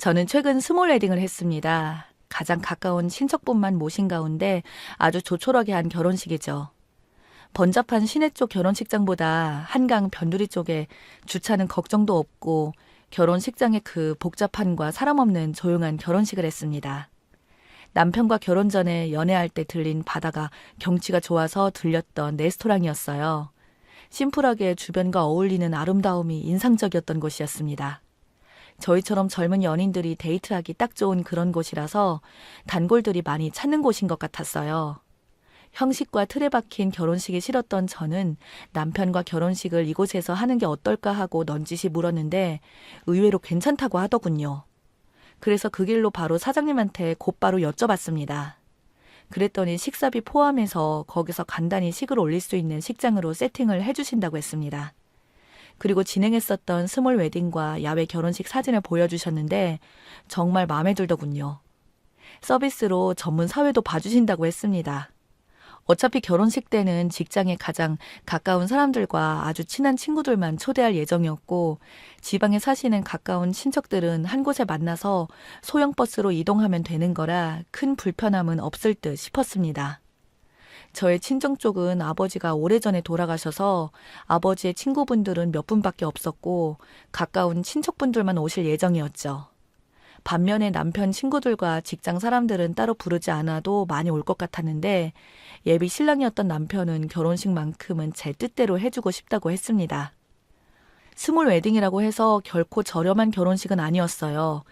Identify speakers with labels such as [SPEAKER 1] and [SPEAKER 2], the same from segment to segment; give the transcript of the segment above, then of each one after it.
[SPEAKER 1] 저는 최근 스몰 웨딩을 했습니다. 가장 가까운 친척분만 모신 가운데 아주 조촐하게 한 결혼식이죠. 번잡한 시내 쪽 결혼식장보다 한강 변두리 쪽에 주차는 걱정도 없고 결혼식장의 그 복잡함과 사람 없는 조용한 결혼식을 했습니다. 남편과 결혼 전에 연애할 때 들린 바다가 경치가 좋아서 들렸던 레스토랑이었어요. 심플하게 주변과 어울리는 아름다움이 인상적이었던 곳이었습니다. 저희처럼 젊은 연인들이 데이트하기 딱 좋은 그런 곳이라서 단골들이 많이 찾는 곳인 것 같았어요. 형식과 틀에 박힌 결혼식이 싫었던 저는 남편과 결혼식을 이곳에서 하는 게 어떨까 하고 넌지시 물었는데 의외로 괜찮다고 하더군요. 그래서 그 길로 바로 사장님한테 곧바로 여쭤봤습니다. 그랬더니 식사비 포함해서 거기서 간단히 식을 올릴 수 있는 식장으로 세팅을 해주신다고 했습니다. 그리고 진행했었던 스몰 웨딩과 야외 결혼식 사진을 보여주셨는데 정말 마음에 들더군요. 서비스로 전문 사회도 봐주신다고 했습니다. 어차피 결혼식 때는 직장에 가장 가까운 사람들과 아주 친한 친구들만 초대할 예정이었고 지방에 사시는 가까운 친척들은 한 곳에 만나서 소형 버스로 이동하면 되는 거라 큰 불편함은 없을 듯 싶었습니다. 저의 친정 쪽은 아버지가 오래전에 돌아가셔서 아버지의 친구분들은 몇 분밖에 없었고 가까운 친척분들만 오실 예정이었죠. 반면에 남편 친구들과 직장 사람들은 따로 부르지 않아도 많이 올 것 같았는데 예비 신랑이었던 남편은 결혼식만큼은 제 뜻대로 해주고 싶다고 했습니다. 스몰 웨딩이라고 해서 결코 저렴한 결혼식은 아니었어요.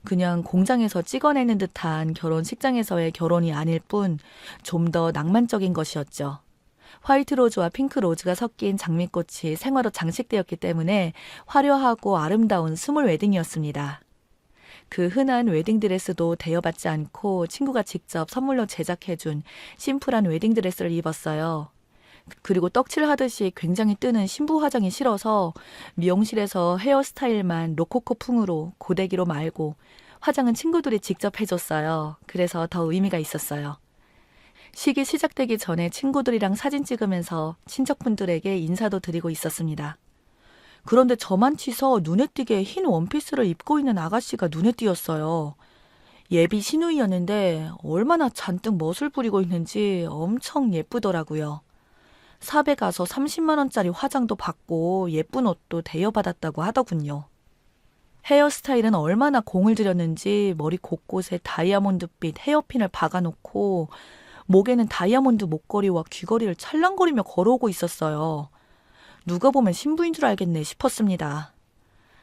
[SPEAKER 1] 그냥 공장에서 찍어내는 듯한 결혼식장에서의 결혼이 아닐 뿐 좀 더 낭만적인 것이었죠. 화이트 로즈와 핑크 로즈가 섞인 장미꽃이 생화로 장식되었기 때문에 화려하고 아름다운 스몰 웨딩이었습니다. 그 흔한 웨딩드레스도 대여받지 않고 친구가 직접 선물로 제작해준 심플한 웨딩드레스를 입었어요. 그리고 떡칠하듯이 굉장히 뜨는 신부 화장이 싫어서 미용실에서 헤어스타일만 로코코풍으로 고데기로 말고 화장은 친구들이 직접 해줬어요. 그래서 더 의미가 있었어요. 식이 시작되기 전에 친구들이랑 사진 찍으면서 친척분들에게 인사도 드리고 있었습니다. 그런데 저만 치서 눈에 띄게 흰 원피스를 입고 있는 아가씨가 눈에 띄었어요. 예비 시누이였는데 얼마나 잔뜩 멋을 부리고 있는지 엄청 예쁘더라고요. 샵에 가서 30만 원짜리 화장도 받고 예쁜 옷도 대여받았다고 하더군요. 헤어스타일은 얼마나 공을 들였는지 머리 곳곳에 다이아몬드빛 헤어핀을 박아놓고 목에는 다이아몬드 목걸이와 귀걸이를 찰랑거리며 걸어오고 있었어요. 누가 보면 신부인 줄 알겠네 싶었습니다.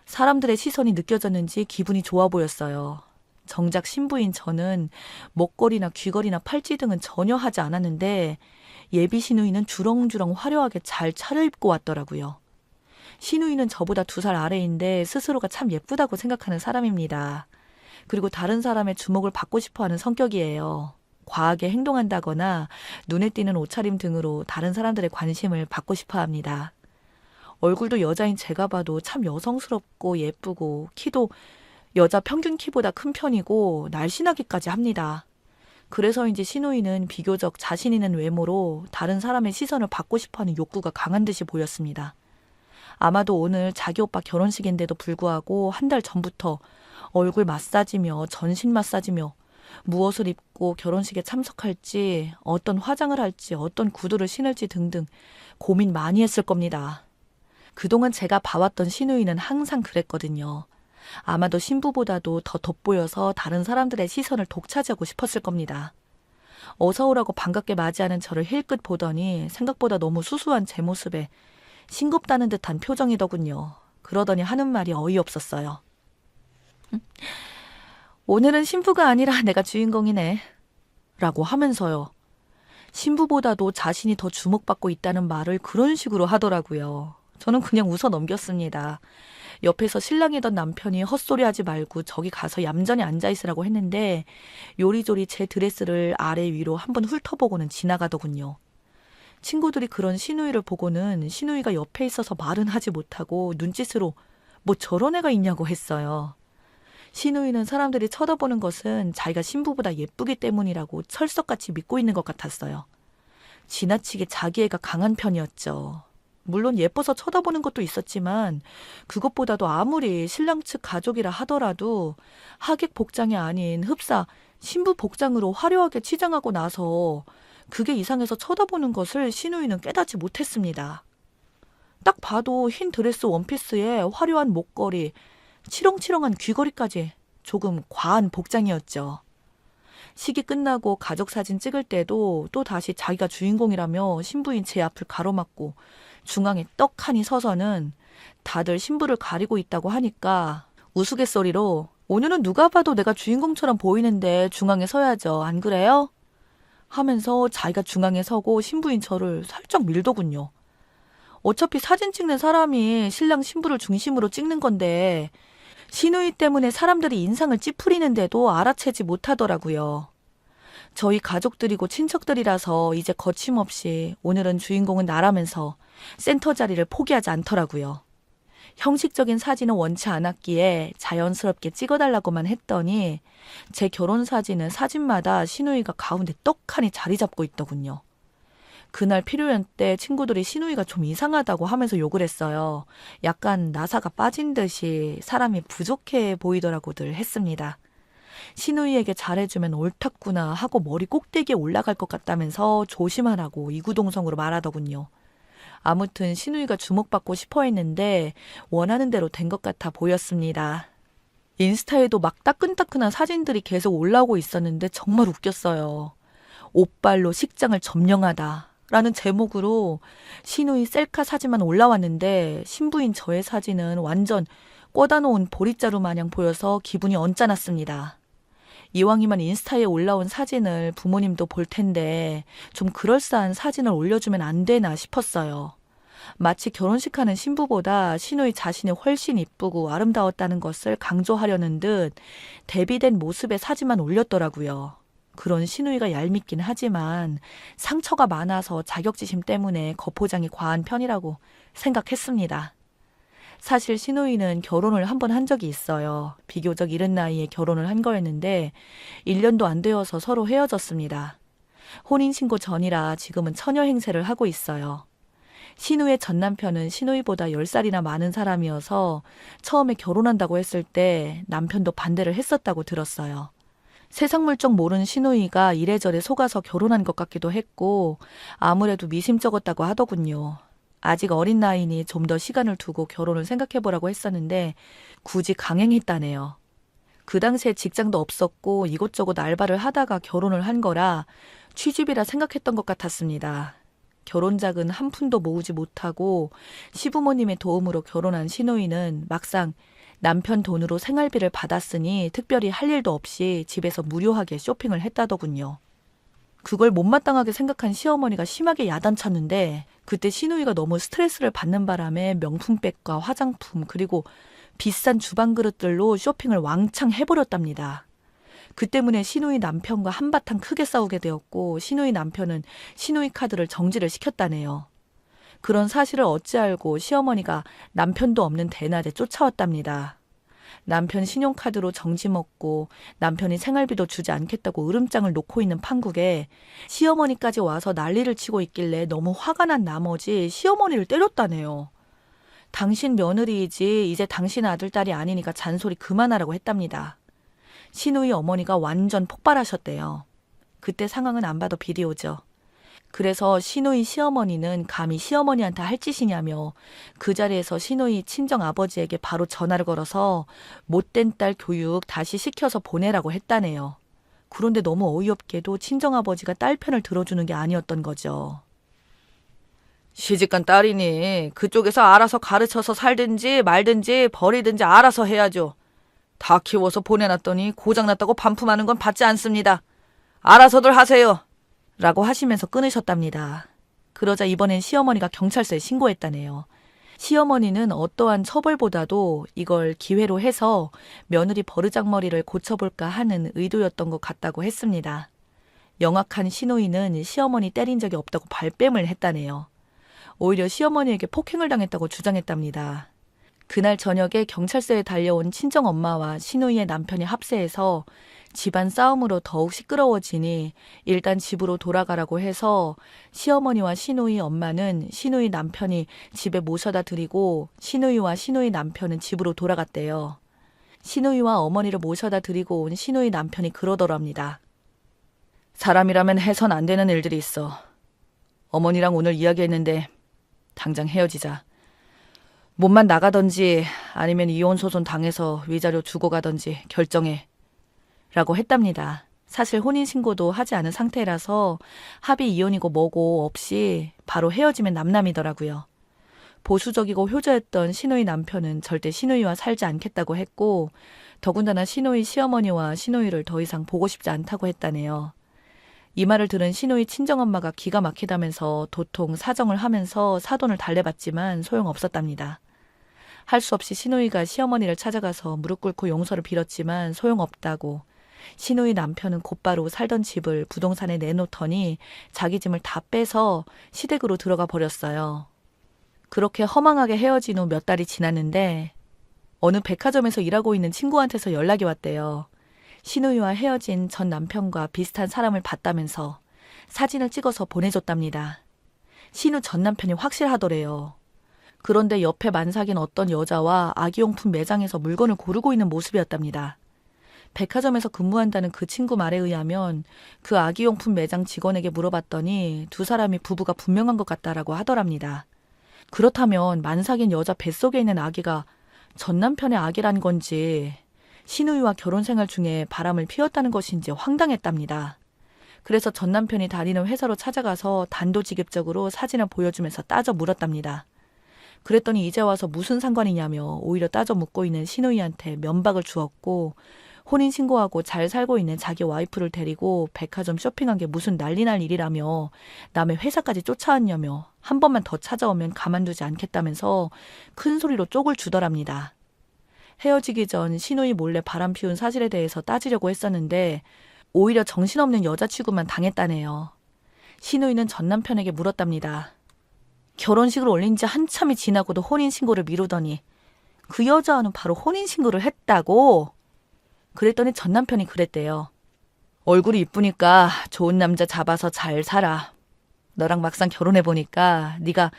[SPEAKER 1] 사람들의 시선이 느껴졌는지 기분이 좋아 보였어요. 정작 신부인 저는 목걸이나 귀걸이나 팔찌 등은 전혀 하지 않았는데 예비 시누이는 주렁주렁 화려하게 잘 차려입고 왔더라고요. 시누이는 저보다 2살 아래인데 스스로가 참 예쁘다고 생각하는 사람입니다. 그리고 다른 사람의 주목을 받고 싶어하는 성격이에요. 과하게 행동한다거나 눈에 띄는 옷차림 등으로 다른 사람들의 관심을 받고 싶어합니다. 얼굴도 여자인 제가 봐도 참 여성스럽고 예쁘고 키도 여자 평균 키보다 큰 편이고 날씬하기까지 합니다. 그래서인지 시누이는 비교적 자신 있는 외모로 다른 사람의 시선을 받고 싶어하는 욕구가 강한 듯이 보였습니다. 아마도 오늘 자기 오빠 결혼식인데도 불구하고 한 달 전부터 얼굴 마사지며 전신 마사지며 무엇을 입고 결혼식에 참석할지, 어떤 화장을 할지, 어떤 구두를 신을지 등등 고민 많이 했을 겁니다. 그동안 제가 봐왔던 시누이는 항상 그랬거든요. 아마도 신부보다도 더 돋보여서 다른 사람들의 시선을 독차지하고 싶었을 겁니다. 어서 오라고 반갑게 맞이하는 저를 힐끗 보더니 생각보다 너무 수수한 제 모습에 싱겁다는 듯한 표정이더군요. 그러더니 하는 말이 어이없었어요. 오늘은 신부가 아니라 내가 주인공이네. 라고 하면서요. 신부보다도 자신이 더 주목받고 있다는 말을 그런 식으로 하더라고요. 저는 그냥 웃어 넘겼습니다. 옆에서 신랑이던 남편이 헛소리하지 말고 저기 가서 얌전히 앉아있으라고 했는데 요리조리 제 드레스를 아래 위로 한번 훑어보고는 지나가더군요. 친구들이 그런 시누이를 보고는 시누이가 옆에 있어서 말은 하지 못하고 눈짓으로 뭐 저런 애가 있냐고 했어요. 시누이는 사람들이 쳐다보는 것은 자기가 신부보다 예쁘기 때문이라고 철석같이 믿고 있는 것 같았어요. 지나치게 자기애가 강한 편이었죠. 물론 예뻐서 쳐다보는 것도 있었지만 그것보다도 아무리 신랑 측 가족이라 하더라도 하객 복장이 아닌 흡사 신부 복장으로 화려하게 치장하고 나서 그게 이상해서 쳐다보는 것을 시누이는 깨닫지 못했습니다. 딱 봐도 흰 드레스 원피스에 화려한 목걸이, 치렁치렁한 귀걸이까지 조금 과한 복장이었죠. 식이 끝나고 가족 사진 찍을 때도 또 다시 자기가 주인공이라며 신부인 제 앞을 가로막고 중앙에 떡하니 서서는 다들 신부를 가리고 있다고 하니까 우스갯소리로 오늘은 누가 봐도 내가 주인공처럼 보이는데 중앙에 서야죠. 안 그래요? 하면서 자기가 중앙에 서고 신부인 저를 살짝 밀더군요. 어차피 사진 찍는 사람이 신랑 신부를 중심으로 찍는 건데 시누이 때문에 사람들이 인상을 찌푸리는데도 알아채지 못하더라고요. 저희 가족들이고 친척들이라서 이제 거침없이 오늘은 주인공은 나라면서 센터 자리를 포기하지 않더라고요. 형식적인 사진은 원치 않았기에 자연스럽게 찍어달라고만 했더니 제 결혼 사진은 사진마다 시누이가 가운데 떡하니 자리 잡고 있더군요. 그날 피로연 때 친구들이 시누이가 좀 이상하다고 하면서 욕을 했어요. 약간 나사가 빠진 듯이 사람이 부족해 보이더라고들 했습니다. 시누이에게 잘해주면 옳았구나 하고 머리 꼭대기에 올라갈 것 같다면서 조심하라고 이구동성으로 말하더군요. 아무튼 시누이가 주목받고 싶어 했는데 원하는 대로 된 것 같아 보였습니다. 인스타에도 막 따끈따끈한 사진들이 계속 올라오고 있었는데 정말 웃겼어요. 옷발로 식장을 점령하다 라는 제목으로 시누이 셀카 사진만 올라왔는데 신부인 저의 사진은 완전 꽂아 놓은 보릿자루 마냥 보여서 기분이 언짢았습니다. 이왕이면 인스타에 올라온 사진을 부모님도 볼 텐데 좀 그럴싸한 사진을 올려주면 안 되나 싶었어요. 마치 결혼식하는 신부보다 시누이 자신이 훨씬 이쁘고 아름다웠다는 것을 강조하려는 듯 대비된 모습의 사진만 올렸더라고요. 그런 시누이가 얄밉긴 하지만 상처가 많아서 자격지심 때문에 겉포장이 과한 편이라고 생각했습니다. 사실 시누이는 결혼을 한 번 한 적이 있어요. 비교적 이른 나이에 결혼을 한 거였는데 1년도 안 되어서 서로 헤어졌습니다. 혼인신고 전이라 지금은 처녀 행세를 하고 있어요. 시누이의 전 남편은 시누이보다 10살이나 많은 사람이어서 처음에 결혼한다고 했을 때 남편도 반대를 했었다고 들었어요. 세상 물정 모르는 시누이가 이래저래 속아서 결혼한 것 같기도 했고 아무래도 미심쩍었다고 하더군요. 아직 어린 나이니 좀 더 시간을 두고 결혼을 생각해보라고 했었는데 굳이 강행했다네요. 그 당시에 직장도 없었고 이곳저곳 알바를 하다가 결혼을 한 거라 취집이라 생각했던 것 같았습니다. 결혼작은 한 푼도 모으지 못하고 시부모님의 도움으로 결혼한 시누이는 막상 남편 돈으로 생활비를 받았으니 특별히 할 일도 없이 집에서 무료하게 쇼핑을 했다더군요. 그걸 못마땅하게 생각한 시어머니가 심하게 야단쳤는데 그때 시누이가 너무 스트레스를 받는 바람에 명품백과 화장품 그리고 비싼 주방 그릇들로 쇼핑을 왕창 해버렸답니다. 그 때문에 시누이 남편과 한바탕 크게 싸우게 되었고 시누이 남편은 시누이 카드를 정지를 시켰다네요. 그런 사실을 어찌 알고 시어머니가 남편도 없는 대낮에 쫓아왔답니다. 남편 신용카드로 정지 먹고 남편이 생활비도 주지 않겠다고 으름장을 놓고 있는 판국에 시어머니까지 와서 난리를 치고 있길래 너무 화가 난 나머지 시어머니를 때렸다네요. 당신 며느리이지 이제 당신 아들딸이 아니니까 잔소리 그만하라고 했답니다. 시누이 어머니가 완전 폭발하셨대요. 그때 상황은 안 봐도 비디오죠. 그래서 시누이 시어머니는 감히 시어머니한테 할 짓이냐며 그 자리에서 시누이 친정아버지에게 바로 전화를 걸어서 못된 딸 교육 다시 시켜서 보내라고 했다네요. 그런데 너무 어이없게도 친정아버지가 딸 편을 들어주는 게 아니었던 거죠. 시집간 딸이니 그쪽에서 알아서 가르쳐서 살든지 말든지 버리든지 알아서 해야죠. 다 키워서 보내놨더니 고장났다고 반품하는 건 받지 않습니다. 알아서들 하세요. 라고 하시면서 끊으셨답니다. 그러자 이번엔 시어머니가 경찰서에 신고했다네요. 시어머니는 어떠한 처벌보다도 이걸 기회로 해서 며느리 버르장머리를 고쳐볼까 하는 의도였던 것 같다고 했습니다. 영악한 시누이는 시어머니 때린 적이 없다고 발뺌을 했다네요. 오히려 시어머니에게 폭행을 당했다고 주장했답니다. 그날 저녁에 경찰서에 달려온 친정엄마와 시누이의 남편이 합세해서 집안 싸움으로 더욱 시끄러워지니 일단 집으로 돌아가라고 해서 시어머니와 시누이 엄마는 시누이 남편이 집에 모셔다 드리고 시누이와 시누이 남편은 집으로 돌아갔대요. 시누이와 어머니를 모셔다 드리고 온 시누이 남편이 그러더랍니다. 사람이라면 해선 안 되는 일들이 있어. 어머니랑 오늘 이야기했는데 당장 헤어지자. 몸만 나가던지 아니면 이혼 소송 당해서 위자료 주고 가던지 결정해. 라고 했답니다. 사실 혼인신고도 하지 않은 상태라서 합의 이혼이고 뭐고 없이 바로 헤어지면 남남이더라고요. 보수적이고 효자였던 시누이 남편은 절대 시누이와 살지 않겠다고 했고 더군다나 시누이 시어머니와 시누이를 더 이상 보고 싶지 않다고 했다네요. 이 말을 들은 시누이 친정엄마가 기가 막히다면서 도통 사정을 하면서 사돈을 달래봤지만 소용없었답니다. 할 수 없이 시누이가 시어머니를 찾아가서 무릎 꿇고 용서를 빌었지만 소용없다고 시누이 남편은 곧바로 살던 집을 부동산에 내놓더니 자기 짐을 다 빼서 시댁으로 들어가 버렸어요. 그렇게 허망하게 헤어진 후 몇 달이 지났는데 어느 백화점에서 일하고 있는 친구한테서 연락이 왔대요. 시누이와 헤어진 전 남편과 비슷한 사람을 봤다면서 사진을 찍어서 보내줬답니다. 시누 전 남편이 확실하더래요. 그런데 옆에 만삭인 어떤 여자와 아기용품 매장에서 물건을 고르고 있는 모습이었답니다. 백화점에서 근무한다는 그 친구 말에 의하면 그 아기용품 매장 직원에게 물어봤더니 두 사람이 부부가 분명한 것 같다라고 하더랍니다. 그렇다면 만삭인 여자 뱃속에 있는 아기가 전 남편의 아기란 건지 시누이와 결혼 생활 중에 바람을 피웠다는 것인지 황당했답니다. 그래서 전 남편이 다니는 회사로 찾아가서 단도직입적으로 사진을 보여주면서 따져 물었답니다. 그랬더니 이제 와서 무슨 상관이냐며 오히려 따져 묻고 있는 시누이한테 면박을 주었고 혼인신고하고 잘 살고 있는 자기 와이프를 데리고 백화점 쇼핑한 게 무슨 난리 날 일이라며 남의 회사까지 쫓아왔냐며 한 번만 더 찾아오면 가만두지 않겠다면서 큰 소리로 쪽을 주더랍니다. 헤어지기 전 시누이 몰래 바람 피운 사실에 대해서 따지려고 했었는데 오히려 정신없는 여자 취급만 당했다네요. 시누이는 전 남편에게 물었답니다. 결혼식을 올린 지 한참이 지나고도 혼인신고를 미루더니 그 여자는 바로 혼인신고를 했다고? 그랬더니 전 남편이 그랬대요. 얼굴이 이쁘니까 좋은 남자 잡아서 잘 살아. 너랑 막상 결혼해보니까 네가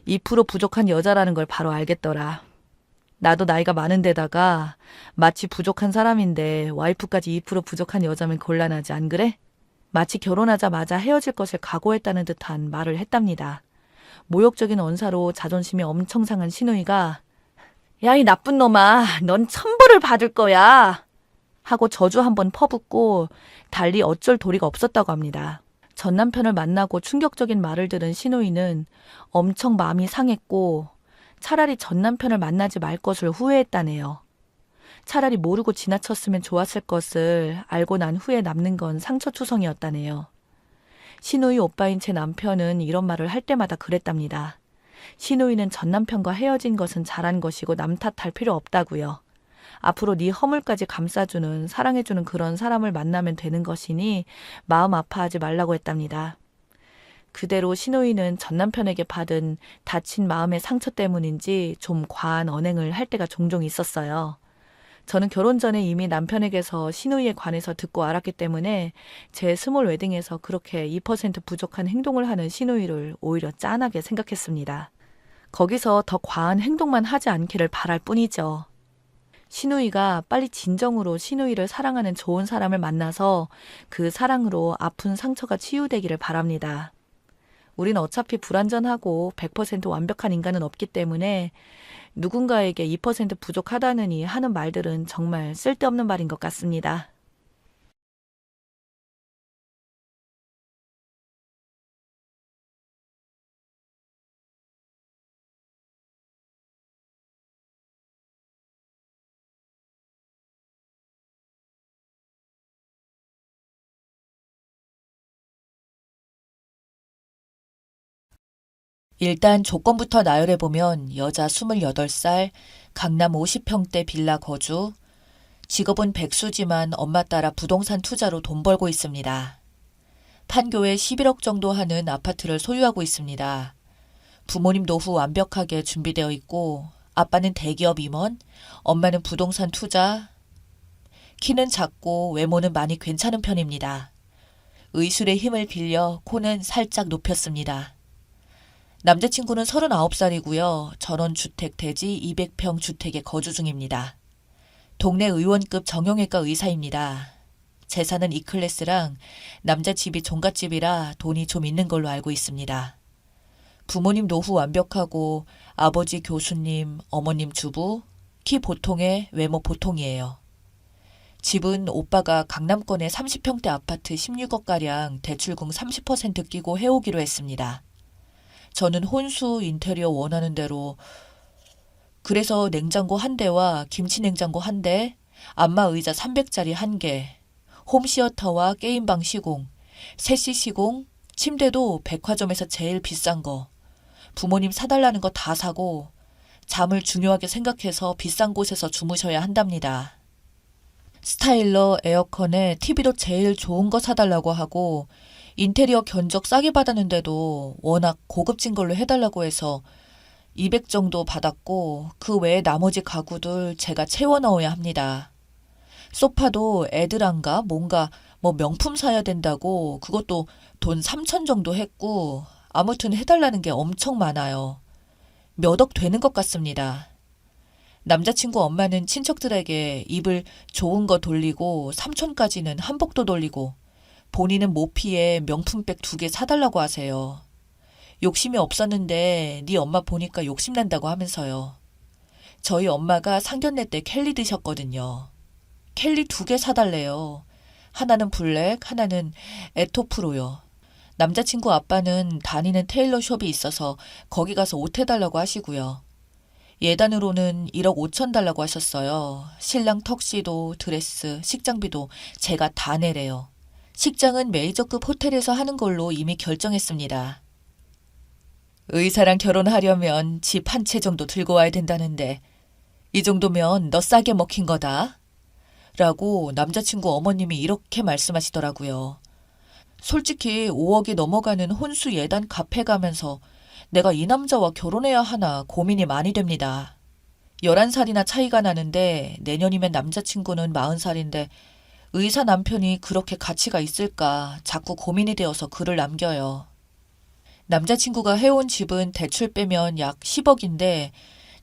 [SPEAKER 1] 2% 부족한 여자라는 걸 바로 알겠더라. 나도 나이가 많은데다가 마치 부족한 사람인데 와이프까지 2% 부족한 여자면 곤란하지 안 그래? 마치 결혼하자마자 헤어질 것을 각오했다는 듯한 말을 했답니다. 모욕적인 언사로 자존심이 엄청 상한 시누이가 야, 이 나쁜 놈아, 넌 천벌을 받을 거야 하고 저주 한번 퍼붓고 달리 어쩔 도리가 없었다고 합니다. 전 남편을 만나고 충격적인 말을 들은 시누이는 엄청 마음이 상했고 차라리 전 남편을 만나지 말 것을 후회했다네요. 차라리 모르고 지나쳤으면 좋았을 것을 알고 난 후에 남는 건 상처투성이었다네요. 시누이 오빠인 제 남편은 이런 말을 할 때마다 그랬답니다. 시누이는 전 남편과 헤어진 것은 잘한 것이고 남 탓할 필요 없다고요. 앞으로 네 허물까지 감싸주는 사랑해주는 그런 사람을 만나면 되는 것이니 마음 아파하지 말라고 했답니다. 그대로 시누이는 전 남편에게 받은 다친 마음의 상처 때문인지 좀 과한 언행을 할 때가 종종 있었어요. 저는 결혼 전에 이미 남편에게서 시누이에 관해서 듣고 알았기 때문에 제 스몰 웨딩에서 그렇게 2% 부족한 행동을 하는 시누이를 오히려 짠하게 생각했습니다. 거기서 더 과한 행동만 하지 않기를 바랄 뿐이죠. 시누이가 빨리 진정으로 시누이를 사랑하는 좋은 사람을 만나서 그 사랑으로 아픈 상처가 치유되기를 바랍니다. 우린 어차피 불완전하고 100% 완벽한 인간은 없기 때문에 누군가에게 2% 부족하다느니 하는 말들은 정말 쓸데없는 말인 것 같습니다. 일단 조건부터 나열해보면 여자 28살, 강남 50평대 빌라 거주, 직업은 백수지만 엄마 따라 부동산 투자로 돈 벌고 있습니다. 판교에 11억 정도 하는 아파트를 소유하고 있습니다. 부모님 노후 완벽하게 준비되어 있고 아빠는 대기업 임원, 엄마는 부동산 투자, 키는 작고 외모는 많이 괜찮은 편입니다. 의술의 힘을 빌려 코는 살짝 높였습니다. 남자친구는 39살이고요. 전원주택 대지 200평 주택에 거주 중입니다. 동네 의원급 정형외과 의사입니다. 재산은 E클래스랑 남자 집이 종갓집이라 돈이 좀 있는 걸로 알고 있습니다. 부모님 노후 완벽하고 아버지 교수님, 어머님 주부, 키 보통에 외모 보통이에요. 집은 오빠가 강남권의 30평대 아파트 16억가량 대출금 30% 끼고 해오기로 했습니다. 저는 혼수 인테리어 원하는 대로 그래서 냉장고 1대와 김치 냉장고 1대, 안마 의자 300짜리 1개, 홈시어터와 게임방 시공, 세시 시공, 침대도 백화점에서 제일 비싼 거, 부모님 사달라는 거 다 사고 잠을 중요하게 생각해서 비싼 곳에서 주무셔야 한답니다. 스타일러, 에어컨에 TV도 제일 좋은 거 사달라고 하고 인테리어 견적 싸게 받았는데도 워낙 고급진 걸로 해달라고 해서 200 정도 받았고 그 외에 나머지 가구들 제가 채워 넣어야 합니다. 소파도 애들한가 뭔가 명품 사야 된다고 그것도 돈 3천 정도 했고 아무튼 해달라는 게 엄청 많아요. 몇 억 되는 것 같습니다. 남자친구 엄마는 친척들에게 입을 좋은 거 돌리고 삼촌까지는 한복도 돌리고 본인은 모피에 명품백 2개 사달라고 하세요. 욕심이 없었는데 네 엄마 보니까 욕심난다고 하면서요. 저희 엄마가 상견례 때 켈리 드셨거든요. 켈리 2개 사달래요. 하나는 블랙, 하나는 에토프로요. 남자친구 아빠는 다니는 테일러숍이 있어서 거기 가서 옷 해달라고 하시고요. 예단으로는 1억 5천 달라고 하셨어요. 신랑 턱시도, 드레스, 식장비도 제가 다 내래요. 식장은 메이저급 호텔에서 하는 걸로 이미 결정했습니다. 의사랑 결혼하려면 집 1채 정도 들고 와야 된다는데 이 정도면 너 싸게 먹힌 거다. 라고 남자친구 어머님이 이렇게 말씀하시더라고요. 솔직히 5억이 넘어가는 혼수 예단 카페 가면서 내가 이 남자와 결혼해야 하나 고민이 많이 됩니다. 11살이나 차이가 나는데 내년이면 남자친구는 40살인데 의사 남편이 그렇게 가치가 있을까 자꾸 고민이 되어서 글을 남겨요. 남자친구가 해온 집은 대출 빼면 약 10억인데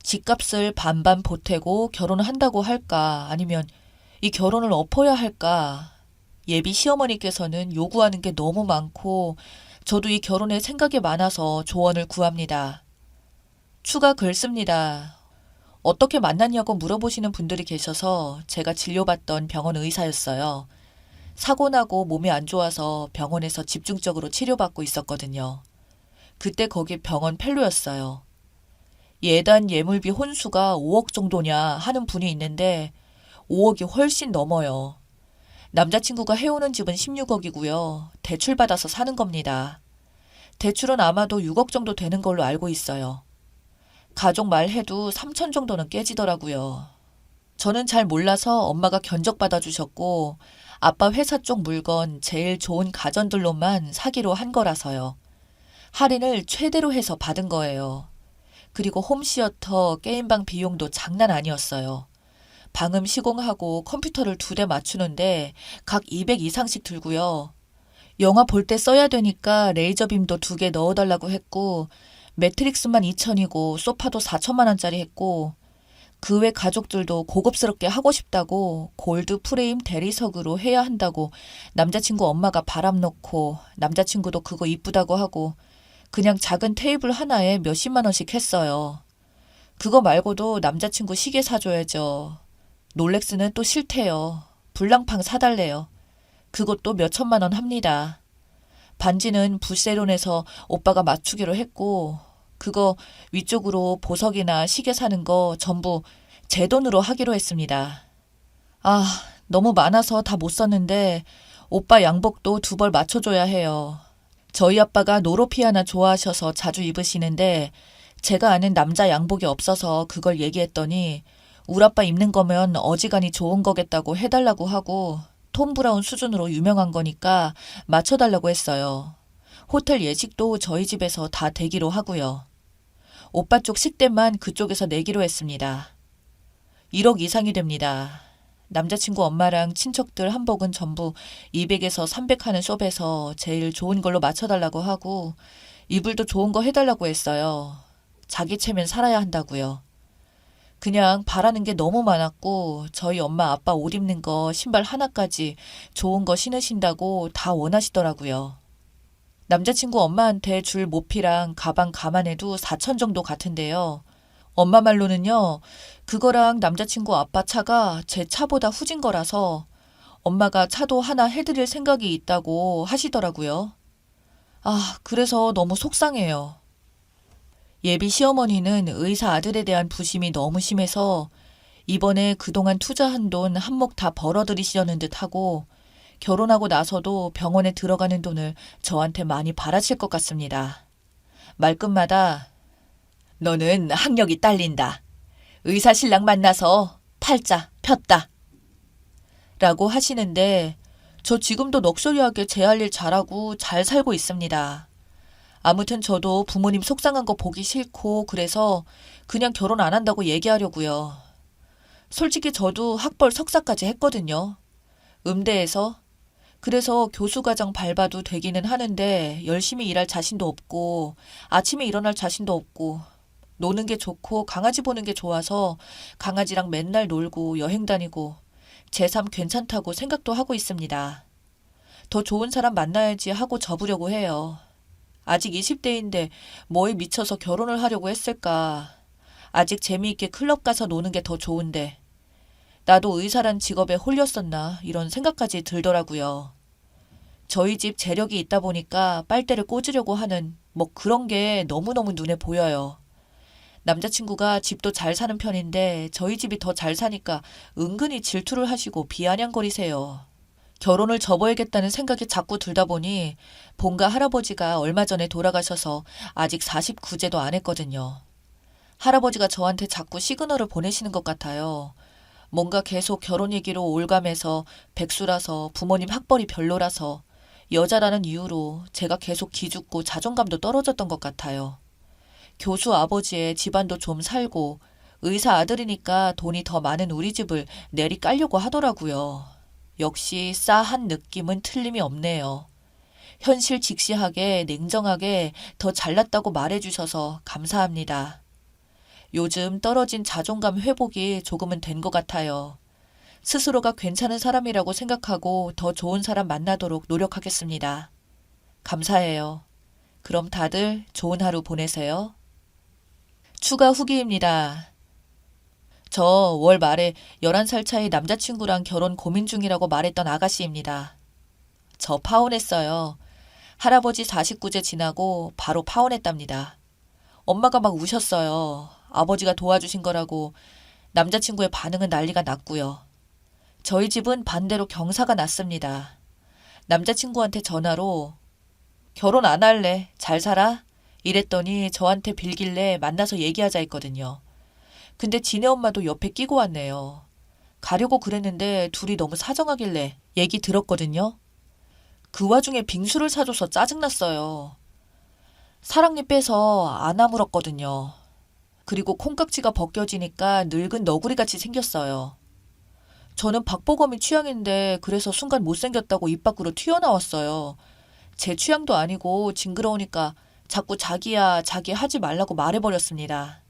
[SPEAKER 1] 집값을 반반 보태고 결혼한다고 할까 아니면 이 결혼을 엎어야 할까. 예비 시어머니께서는 요구하는 게 너무 많고 저도 이 결혼에 생각이 많아서 조언을 구합니다. 추가 글 씁니다. 어떻게 만났냐고 물어보시는 분들이 계셔서 제가 진료받던 병원 의사였어요. 사고 나고 몸이 안 좋아서 병원에서 집중적으로 치료받고 있었거든요. 그때 거기 병원 펠로였어요. 예단 예물비 혼수가 5억 정도냐 하는 분이 있는데 5억이 훨씬 넘어요. 남자친구가 해오는 집은 16억이고요. 대출받아서 사는 겁니다. 대출은 아마도 6억 정도 되는 걸로 알고 있어요. 가족 말해도 3천 정도는 깨지더라고요. 저는 잘 몰라서 엄마가 견적받아 주셨고 아빠 회사 쪽 물건 제일 좋은 가전들로만 사기로 한 거라서요. 할인을 최대로 해서 받은 거예요. 그리고 홈시어터, 게임방 비용도 장난 아니었어요. 방음 시공하고 컴퓨터를 2대 맞추는데 각 200 이상씩 들고요. 영화 볼 때 써야 되니까 레이저빔도 2개 넣어달라고 했고 매트릭스만 2천이고 소파도 4천만 원짜리 했고 그 외 가족들도 고급스럽게 하고 싶다고 골드 프레임 대리석으로 해야 한다고 남자친구 엄마가 바람 넣고 남자친구도 그거 이쁘다고 하고 그냥 작은 테이블 하나에 몇십만 원씩 했어요. 그거 말고도 남자친구 시계 사줘야죠. 롤렉스는 또 싫대요. 불량팡 사달래요. 그것도 몇천만 원 합니다. 반지는 부세론에서 오빠가 맞추기로 했고 그거 위쪽으로 보석이나 시계 사는 거 전부 제 돈으로 하기로 했습니다. 아, 너무 많아서 다 못 썼는데 오빠 양복도 2벌 맞춰줘야 해요. 저희 아빠가 노로피아나 좋아하셔서 자주 입으시는데 제가 아는 남자 양복이 없어서 그걸 얘기했더니 우리 아빠 입는 거면 어지간히 좋은 거겠다고 해달라고 하고 톰 브라운 수준으로 유명한 거니까 맞춰달라고 했어요. 호텔 예식도 저희 집에서 다 대기로 하고요. 오빠 쪽 식대만 그쪽에서 내기로 했습니다. 1억 이상이 됩니다. 남자친구 엄마랑 친척들 한복은 전부 200에서 300 하는 숍에서 제일 좋은 걸로 맞춰달라고 하고 이불도 좋은 거 해달라고 했어요. 자기 체면 살아야 한다고요. 그냥 바라는 게 너무 많았고 저희 엄마 아빠 옷 입는 거 신발 하나까지 좋은 거 신으신다고 다 원하시더라고요. 남자친구 엄마한테 줄 모피랑 가방 감안해도 4천 정도 같은데요. 엄마 말로는요, 그거랑 남자친구 아빠 차가 제 차보다 후진 거라서 엄마가 차도 하나 해드릴 생각이 있다고 하시더라고요. 아, 그래서 너무 속상해요. 예비 시어머니는 의사 아들에 대한 부심이 너무 심해서 이번에 그동안 투자한 돈 한몫 다 벌어들이시려는 듯 하고 결혼하고 나서도 병원에 들어가는 돈을 저한테 많이 바라실 것 같습니다. 말끝마다 너는 학력이 딸린다. 의사 신랑 만나서 팔자 폈다. 라고 하시는데 저 지금도 넋소리하게 제 할 일 잘하고 잘 살고 있습니다. 아무튼 저도 부모님 속상한 거 보기 싫고 그래서 그냥 결혼 안 한다고 얘기하려고요. 솔직히 저도 학벌 석사까지 했거든요. 음대에서. 그래서 교수과정 밟아도 되기는 하는데 열심히 일할 자신도 없고 아침에 일어날 자신도 없고 노는 게 좋고 강아지 보는 게 좋아서 강아지랑 맨날 놀고 여행 다니고 제 삶 괜찮다고 생각도 하고 있습니다. 더 좋은 사람 만나야지 하고 접으려고 해요. 아직 20대인데 뭐에 미쳐서 결혼을 하려고 했을까. 아직 재미있게 클럽 가서 노는 게 더 좋은데. 나도 의사란 직업에 홀렸었나 이런 생각까지 들더라고요. 저희 집 재력이 있다 보니까 빨대를 꽂으려고 하는 뭐 그런 게 너무너무 눈에 보여요. 남자친구가 집도 잘 사는 편인데 저희 집이 더 잘 사니까 은근히 질투를 하시고 비아냥거리세요. 결혼을 접어야겠다는 생각이 자꾸 들다 보니 본가 할아버지가 얼마 전에 돌아가셔서 아직 49제도 안 했거든요. 할아버지가 저한테 자꾸 시그널을 보내시는 것 같아요. 뭔가 계속 결혼 얘기로 올가매서 백수라서 부모님 학벌이 별로라서 여자라는 이유로 제가 계속 기죽고 자존감도 떨어졌던 것 같아요. 교수 아버지의 집안도 좀 살고 의사 아들이니까 돈이 더 많은 우리 집을 내리 깔려고 하더라고요. 역시 싸한 느낌은 틀림이 없네요. 현실 직시하게 냉정하게 더 잘났다고 말해주셔서 감사합니다. 요즘 떨어진 자존감 회복이 조금은 된 것 같아요. 스스로가 괜찮은 사람이라고 생각하고 더 좋은 사람 만나도록 노력하겠습니다. 감사해요. 그럼 다들 좋은 하루 보내세요. 추가 후기입니다. 저 월 말에 11살 차이 남자친구랑 결혼 고민 중이라고 말했던 아가씨입니다. 저 파혼했어요. 할아버지 49제 지나고 바로 파혼했답니다. 엄마가 막 우셨어요. 아버지가 도와주신 거라고. 남자친구의 반응은 난리가 났고요. 저희 집은 반대로 경사가 났습니다. 남자친구한테 전화로 결혼 안 할래. 잘 살아? 이랬더니 저한테 빌길래 만나서 얘기하자 했거든요. 근데 지네 엄마도 옆에 끼고 왔네요. 가려고 그랬는데 둘이 너무 사정하길래 얘기 들었거든요. 그 와중에 빙수를 사줘서 짜증났어요. 사랑니 빼서 안 아물었거든요. 그리고 콩깍지가 벗겨지니까 늙은 너구리같이 생겼어요. 저는 박보검이 취향인데 그래서 순간 못생겼다고 입 밖으로 튀어나왔어요. 제 취향도 아니고 징그러우니까 자꾸 자기야 자기 하지 말라고 말해버렸습니다.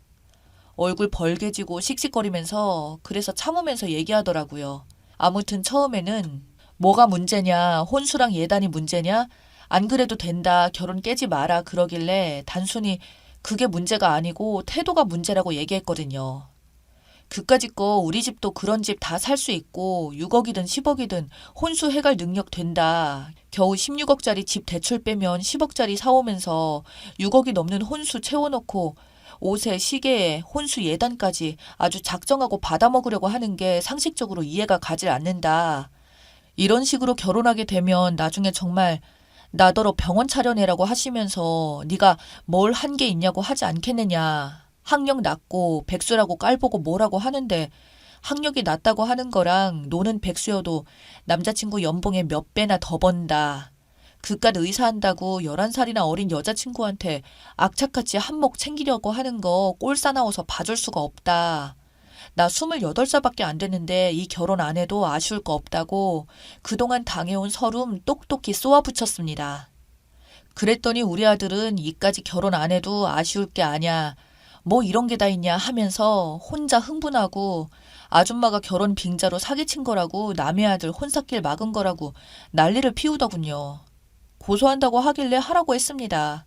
[SPEAKER 1] 얼굴 벌개지고 씩씩거리면서 그래서 참으면서 얘기하더라고요. 아무튼 처음에는 뭐가 문제냐, 혼수랑 예단이 문제냐, 안 그래도 된다, 결혼 깨지 마라 그러길래 단순히 그게 문제가 아니고 태도가 문제라고 얘기했거든요. 그까짓 거 우리 집도 그런 집 다 살 수 있고 6억이든 10억이든 혼수 해갈 능력 된다. 겨우 16억짜리 집 대출 빼면 10억짜리 사오면서 6억이 넘는 혼수 채워놓고 옷에 시계에 혼수 예단까지 아주 작정하고 받아먹으려고 하는 게 상식적으로 이해가 가질 않는다. 이런 식으로 결혼하게 되면 나중에 정말 나더러 병원 차려내라고 하시면서 네가 뭘 한 게 있냐고 하지 않겠느냐. 학력 낮고 백수라고 깔보고 뭐라고 하는데 학력이 낮다고 하는 거랑 노는 백수여도 남자친구 연봉의 몇 배나 더 번다. 그깟 의사한다고 11살이나 어린 여자친구한테 악착같이 한몫 챙기려고 하는 거 꼴 싸나워서 봐줄 수가 없다. 나 28살밖에 안 됐는데 이 결혼 안 해도 아쉬울 거 없다고 그동안 당해온 서름 똑똑히 쏘아붙였습니다. 그랬더니 우리 아들은 이까지 결혼 안 해도 아쉬울 게 아냐, 뭐 이런 게 다 있냐 하면서 혼자 흥분하고 아줌마가 결혼 빙자로 사기친 거라고 남의 아들 혼사길 막은 거라고 난리를 피우더군요. 고소한다고 하길래 하라고 했습니다.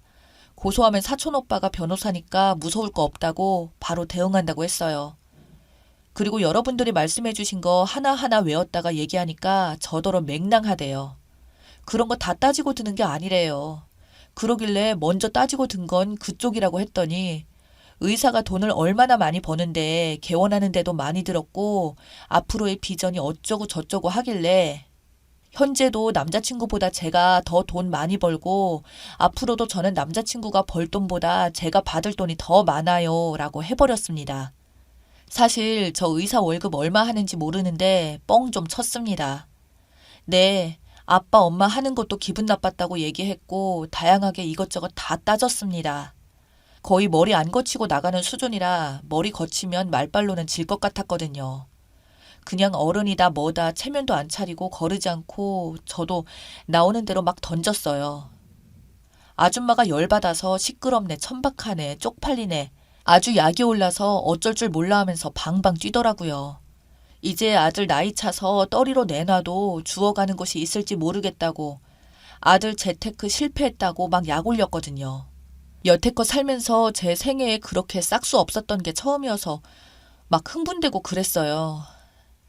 [SPEAKER 1] 고소하면 사촌오빠가 변호사니까 무서울 거 없다고 바로 대응한다고 했어요. 그리고 여러분들이 말씀해 주신 거 하나하나 외웠다가 얘기하니까 저더러 맹랑하대요. 그런 거 다 따지고 드는 게 아니래요. 그러길래 먼저 따지고 든 건 그쪽이라고 했더니 의사가 돈을 얼마나 많이 버는데 개원하는데도 많이 들었고 앞으로의 비전이 어쩌고 저쩌고 하길래 현재도 남자친구보다 제가 더 돈 많이 벌고 앞으로도 저는 남자친구가 벌 돈보다 제가 받을 돈이 더 많아요 라고 해버렸습니다. 사실 저 의사 월급 얼마 하는지 모르는데 뻥 좀 쳤습니다. 네, 아빠 엄마 하는 것도 기분 나빴다고 얘기했고 다양하게 이것저것 다 따졌습니다. 거의 머리 안 거치고 나가는 수준이라 머리 거치면 말발로는 질 것 같았거든요. 그냥 어른이다 뭐다 체면도 안 차리고 거르지 않고 저도 나오는 대로 막 던졌어요. 아줌마가 열받아서 시끄럽네, 천박하네, 쪽팔리네, 아주 약이 올라서 어쩔 줄 몰라 하면서 방방 뛰더라고요. 이제 아들 나이 차서 떠리로 내놔도 주워가는 곳이 있을지 모르겠다고 아들 재테크 실패했다고 막 약 올렸거든요. 여태껏 살면서 제 생애에 그렇게 싹수 없었던 게 처음이어서 막 흥분되고 그랬어요.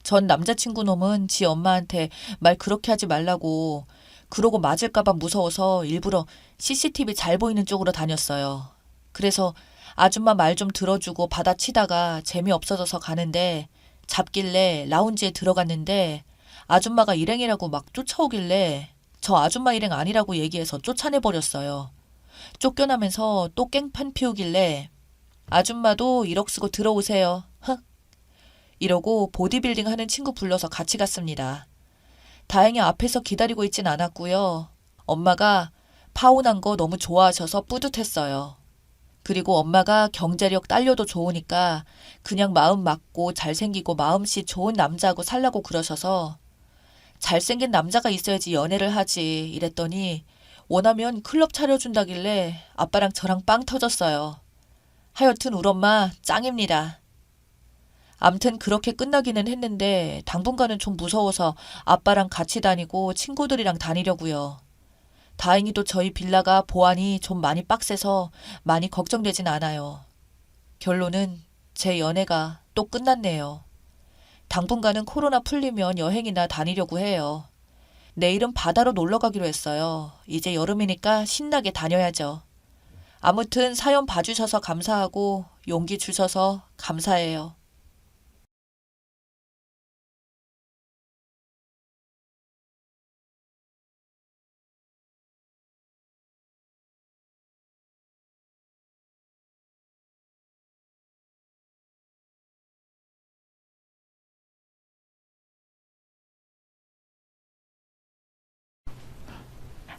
[SPEAKER 1] 전 남자친구 놈은 지 엄마한테 말 그렇게 하지 말라고 그러고 맞을까봐 무서워서 일부러 CCTV 잘 보이는 쪽으로 다녔어요. 그래서 아줌마 말 좀 들어주고 받아치다가 재미없어져서 가는데 잡길래 라운지에 들어갔는데 아줌마가 일행이라고 막 쫓아오길래 저 아줌마 일행 아니라고 얘기해서 쫓아내버렸어요. 쫓겨나면서 또 깽판 피우길래 아줌마도 1억 쓰고 들어오세요. 흥. 이러고 보디빌딩 하는 친구 불러서 같이 갔습니다. 다행히 앞에서 기다리고 있진 않았고요. 엄마가 파혼한 거 너무 좋아하셔서 뿌듯했어요. 그리고 엄마가 경제력 딸려도 좋으니까 그냥 마음 맞고 잘생기고 마음씨 좋은 남자하고 살라고 그러셔서 잘생긴 남자가 있어야지 연애를 하지 이랬더니 원하면 클럽 차려준다길래 아빠랑 저랑 빵 터졌어요. 하여튼 우리 엄마 짱입니다. 암튼 그렇게 끝나기는 했는데 당분간은 좀 무서워서 아빠랑 같이 다니고 친구들이랑 다니려고요. 다행히도 저희 빌라가 보안이 좀 많이 빡세서 많이 걱정되진 않아요. 결론은 제 연애가 또 끝났네요. 당분간은 코로나 풀리면 여행이나 다니려고 해요. 내일은 바다로 놀러 가기로 했어요. 이제 여름이니까 신나게 다녀야죠. 아무튼 사연 봐주셔서 감사하고 용기 주셔서 감사해요.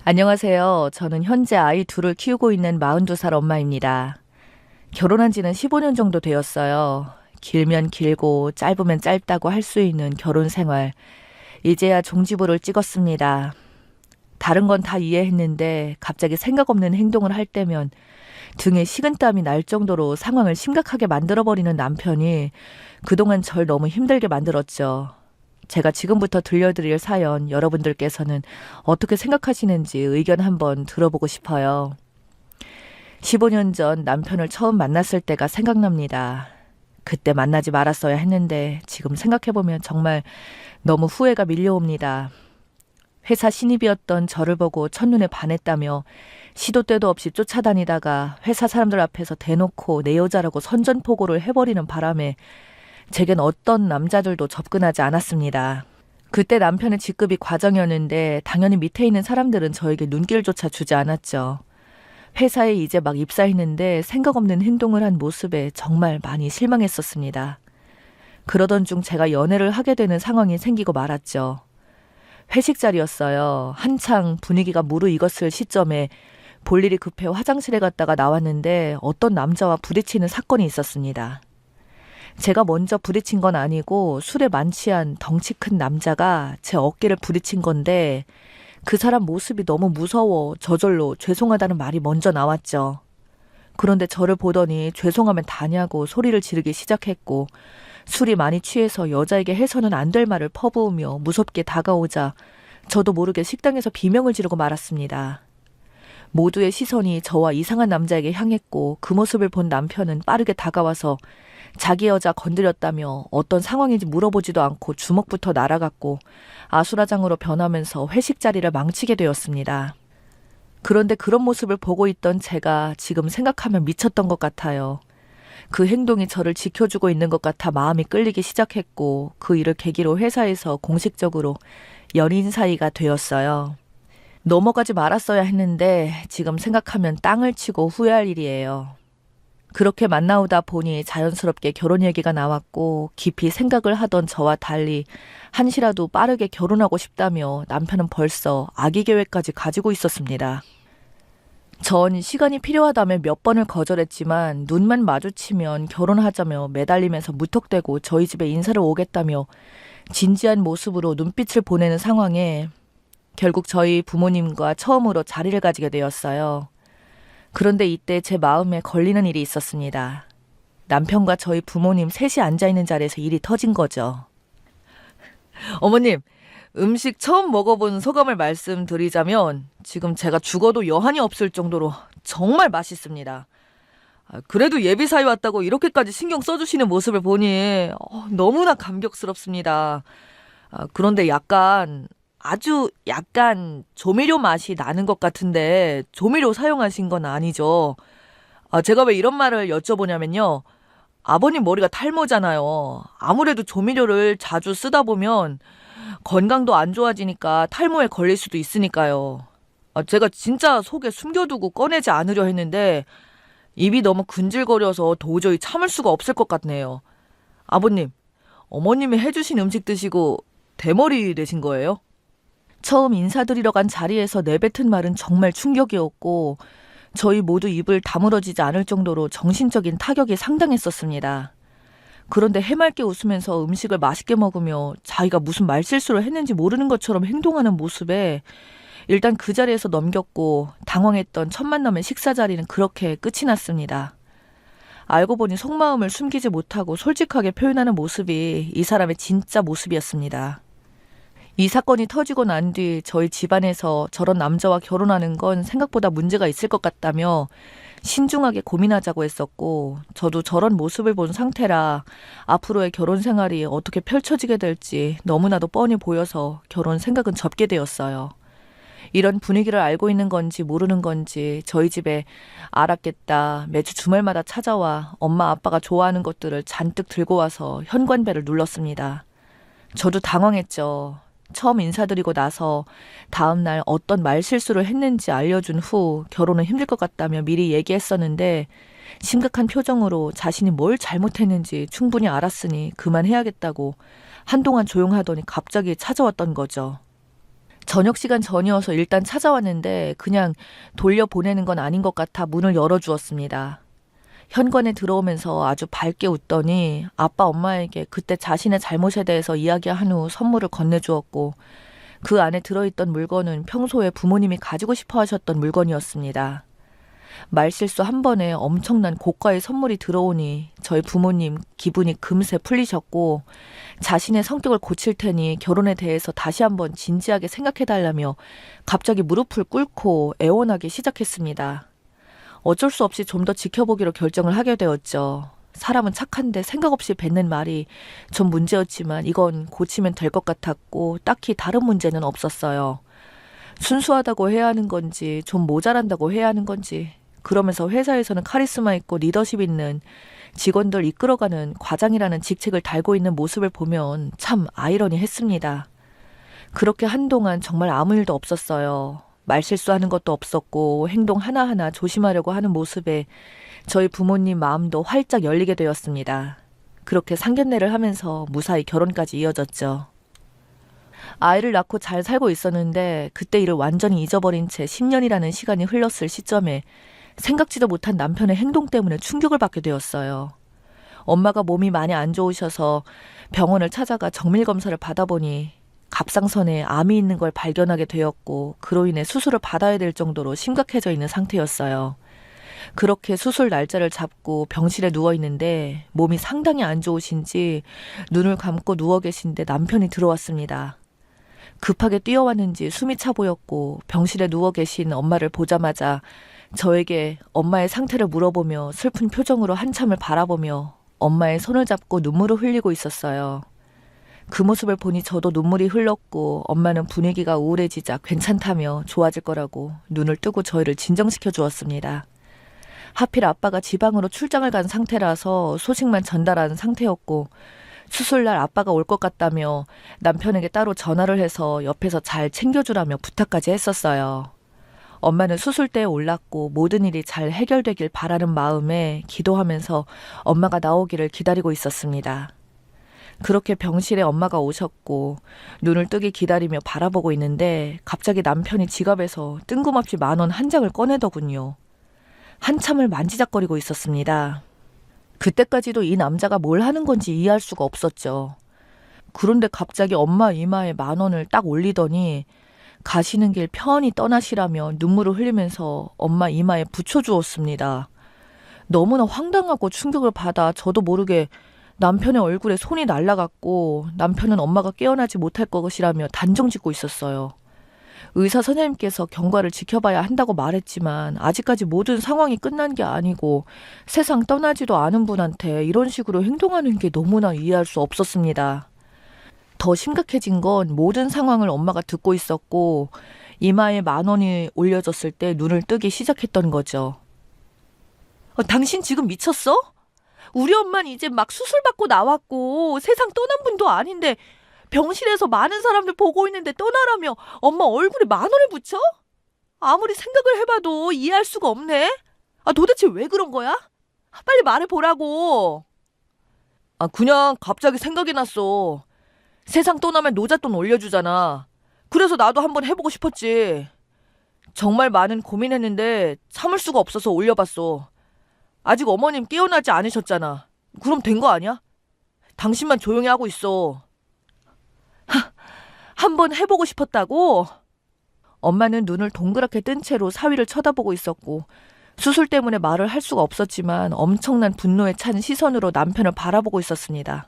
[SPEAKER 1] 안녕하세요. 저는 현재 아이 둘을 키우고 있는 42살 엄마입니다. 결혼한 지는 15년 정도 되었어요. 길면 길고 짧으면 짧다고 할 수 있는 결혼 생활. 이제야 종지부를 찍었습니다. 다른 건 다 이해했는데 갑자기 생각 없는 행동을 할 때면 등에 식은땀이 날 정도로 상황을 심각하게 만들어버리는 남편이 그동안 절 너무 힘들게 만들었죠. 제가 지금부터 들려드릴 사연 여러분들께서는 어떻게 생각하시는지 의견 한번 들어보고 싶어요. 15년 전 남편을 처음 만났을 때가 생각납니다. 그때 만나지 말았어야 했는데 지금 생각해보면 정말 너무 후회가 밀려옵니다. 회사 신입이었던 저를 보고 첫눈에 반했다며 시도 때도 없이 쫓아다니다가 회사 사람들 앞에서 대놓고 내 여자라고 선전포고를 해버리는 바람에 제겐 어떤 남자들도 접근하지 않았습니다. 그때 남편의 직급이 과정이었는데 당연히 밑에 있는 사람들은 저에게 눈길조차 주지 않았죠. 회사에 이제 막 입사했는데 생각 없는 행동을 한 모습에 정말 많이 실망했었습니다. 그러던 중 제가 연애를 하게 되는 상황이 생기고 말았죠. 회식 자리였어요. 한창 분위기가 무르익었을 시점에 볼 일이 급해 화장실에 갔다가 나왔는데 어떤 남자와 부딪히는 사건이 있었습니다. 제가 먼저 부딪힌 건 아니고 술에 만취한 덩치 큰 남자가 제 어깨를 부딪힌 건데 그 사람 모습이 너무 무서워 저절로 죄송하다는 말이 먼저 나왔죠. 그런데 저를 보더니 죄송하면 다냐고 소리를 지르기 시작했고 술이 많이 취해서 여자에게 해서는 안 될 말을 퍼부으며 무섭게 다가오자 저도 모르게 식당에서 비명을 지르고 말았습니다. 모두의 시선이 저와 이상한 남자에게 향했고 그 모습을 본 남편은 빠르게 다가와서 자기 여자 건드렸다며 어떤 상황인지 물어보지도 않고 주먹부터 날아갔고 아수라장으로 변하면서 회식 자리를 망치게 되었습니다. 그런데 그런 모습을 보고 있던 제가 지금 생각하면 미쳤던 것 같아요. 그 행동이 저를 지켜주고 있는 것 같아 마음이 끌리기 시작했고 그 일을 계기로 회사에서 공식적으로 연인 사이가 되었어요. 넘어가지 말았어야 했는데 지금 생각하면 땅을 치고 후회할 일이에요. 그렇게 만나오다 보니 자연스럽게 결혼 얘기가 나왔고 깊이 생각을 하던 저와 달리 한시라도 빠르게 결혼하고 싶다며 남편은 벌써 아기 계획까지 가지고 있었습니다. 전 시간이 필요하다며 몇 번을 거절했지만 눈만 마주치면 결혼하자며 매달리면서 무턱대고 저희 집에 인사를 오겠다며 진지한 모습으로 눈빛을 보내는 상황에 결국 저희 부모님과 처음으로 자리를 가지게 되었어요. 그런데 이때 제 마음에 걸리는 일이 있었습니다. 남편과 저희 부모님 셋이 앉아있는 자리에서 일이 터진 거죠. 어머님, 음식 처음 먹어본 소감을 말씀드리자면 지금 제가 죽어도 여한이 없을 정도로 정말 맛있습니다. 그래도 예비사위 왔다고 이렇게까지 신경 써주시는 모습을 보니 너무나 감격스럽습니다. 그런데 아주 약간 조미료 맛이 나는 것 같은데 조미료 사용하신 건 아니죠? 제가 왜 이런 말을 여쭤보냐면요. 아버님 머리가 탈모잖아요. 아무래도 조미료를 자주 쓰다 보면 건강도 안 좋아지니까 탈모에 걸릴 수도 있으니까요. 제가 진짜 속에 숨겨두고 꺼내지 않으려 했는데 입이 너무 근질거려서 도저히 참을 수가 없을 것 같네요. 아버님, 어머님이 해주신 음식 드시고 대머리 되신 거예요? 처음 인사드리러 간 자리에서 내뱉은 말은 정말 충격이었고 저희 모두 입을 다물어지지 않을 정도로 정신적인 타격이 상당했었습니다. 그런데 해맑게 웃으면서 음식을 맛있게 먹으며 자기가 무슨 말실수를 했는지 모르는 것처럼 행동하는 모습에 일단 그 자리에서 넘겼고 당황했던 첫 만남의 식사 자리는 그렇게 끝이 났습니다. 알고 보니 속마음을 숨기지 못하고 솔직하게 표현하는 모습이 이 사람의 진짜 모습이었습니다. 이 사건이 터지고 난 뒤 저희 집안에서 저런 남자와 결혼하는 건 생각보다 문제가 있을 것 같다며 신중하게 고민하자고 했었고 저도 저런 모습을 본 상태라 앞으로의 결혼 생활이 어떻게 펼쳐지게 될지 너무나도 뻔히 보여서 결혼 생각은 접게 되었어요. 이런 분위기를 알고 있는 건지 모르는 건지 저희 집에 알았겠다 매주 주말마다 찾아와 엄마 아빠가 좋아하는 것들을 잔뜩 들고 와서 현관벨을 눌렀습니다. 저도 당황했죠. 처음 인사드리고 나서 다음날 어떤 말실수를 했는지 알려준 후 결혼은 힘들 것 같다며 미리 얘기했었는데 심각한 표정으로 자신이 뭘 잘못했는지 충분히 알았으니 그만해야겠다고 한동안 조용하더니 갑자기 찾아왔던 거죠. 저녁 시간 전이어서 일단 찾아왔는데 그냥 돌려보내는 건 아닌 것 같아 문을 열어주었습니다. 현관에 들어오면서 아주 밝게 웃더니 아빠 엄마에게 그때 자신의 잘못에 대해서 이야기한 후 선물을 건네주었고 그 안에 들어있던 물건은 평소에 부모님이 가지고 싶어 하셨던 물건이었습니다. 말실수 한 번에 엄청난 고가의 선물이 들어오니 저희 부모님 기분이 금세 풀리셨고 자신의 성격을 고칠 테니 결혼에 대해서 다시 한번 진지하게 생각해달라며 갑자기 무릎을 꿇고 애원하기 시작했습니다. 어쩔 수 없이 좀 더 지켜보기로 결정을 하게 되었죠. 사람은 착한데 생각 없이 뱉는 말이 좀 문제였지만 이건 고치면 될 것 같았고 딱히 다른 문제는 없었어요. 순수하다고 해야 하는 건지 좀 모자란다고 해야 하는 건지 그러면서 회사에서는 카리스마 있고 리더십 있는 직원들 이끌어가는 과장이라는 직책을 달고 있는 모습을 보면 참 아이러니했습니다. 그렇게 한동안 정말 아무 일도 없었어요. 말실수하는 것도 없었고 행동 하나하나 조심하려고 하는 모습에 저희 부모님 마음도 활짝 열리게 되었습니다. 그렇게 상견례를 하면서 무사히 결혼까지 이어졌죠. 아이를 낳고 잘 살고 있었는데 그때 일을 완전히 잊어버린 채 10년이라는 시간이 흘렀을 시점에 생각지도 못한 남편의 행동 때문에 충격을 받게 되었어요. 엄마가 몸이 많이 안 좋으셔서 병원을 찾아가 정밀 검사를 받아보니 갑상선에 암이 있는 걸 발견하게 되었고 그로 인해 수술을 받아야 될 정도로 심각해져 있는 상태였어요. 그렇게 수술 날짜를 잡고 병실에 누워 있는데 몸이 상당히 안 좋으신지 눈을 감고 누워 계신데 남편이 들어왔습니다. 급하게 뛰어왔는지 숨이 차 보였고 병실에 누워 계신 엄마를 보자마자 저에게 엄마의 상태를 물어보며 슬픈 표정으로 한참을 바라보며 엄마의 손을 잡고 눈물을 흘리고 있었어요. 그 모습을 보니 저도 눈물이 흘렀고 엄마는 분위기가 우울해지자 괜찮다며 좋아질 거라고 눈을 뜨고 저희를 진정시켜 주었습니다. 하필 아빠가 지방으로 출장을 간 상태라서 소식만 전달한 상태였고 수술날 아빠가 올 것 같다며 남편에게 따로 전화를 해서 옆에서 잘 챙겨주라며 부탁까지 했었어요. 엄마는 수술대에 올랐고 모든 일이 잘 해결되길 바라는 마음에 기도하면서 엄마가 나오기를 기다리고 있었습니다. 그렇게 병실에 엄마가 오셨고 눈을 뜨기 기다리며 바라보고 있는데 갑자기 남편이 지갑에서 뜬금없이 10,000원 한 장을 꺼내더군요. 한참을 만지작거리고 있었습니다. 그때까지도 이 남자가 뭘 하는 건지 이해할 수가 없었죠. 그런데 갑자기 엄마 이마에 10,000원을 딱 올리더니 가시는 길 편히 떠나시라며 눈물을 흘리면서 엄마 이마에 붙여주었습니다. 너무나 황당하고 충격을 받아 저도 모르게 남편의 얼굴에 손이 날아갔고 남편은 엄마가 깨어나지 못할 것이라며 단정짓고 있었어요. 의사 선생님께서 경과를 지켜봐야 한다고 말했지만 아직까지 모든 상황이 끝난 게 아니고 세상 떠나지도 않은 분한테 이런 식으로 행동하는 게 너무나 이해할 수 없었습니다. 더 심각해진 건 모든 상황을 엄마가 듣고 있었고 이마에 10,000원이 올려졌을 때 눈을 뜨기 시작했던 거죠. 당신 지금 미쳤어? 우리 엄마는 이제 막 수술받고 나왔고 세상 떠난 분도 아닌데 병실에서 많은 사람들 보고 있는데 떠나라며 엄마 얼굴에 10,000원을 붙여? 아무리 생각을 해봐도 이해할 수가 없네. 도대체 왜 그런 거야? 빨리 말해보라고. 그냥 갑자기 생각이 났어. 세상 떠나면 노잣돈 올려주잖아. 그래서 나도 한번 해보고 싶었지. 정말 많은 고민했는데 참을 수가 없어서 올려봤어. 아직 어머님 깨어나지 않으셨잖아. 그럼 된 거 아니야? 당신만 조용히 하고 있어. 한번 해보고 싶었다고? 엄마는 눈을 동그랗게 뜬 채로 사위를 쳐다보고 있었고 수술 때문에 말을 할 수가 없었지만 엄청난 분노에 찬 시선으로 남편을 바라보고 있었습니다.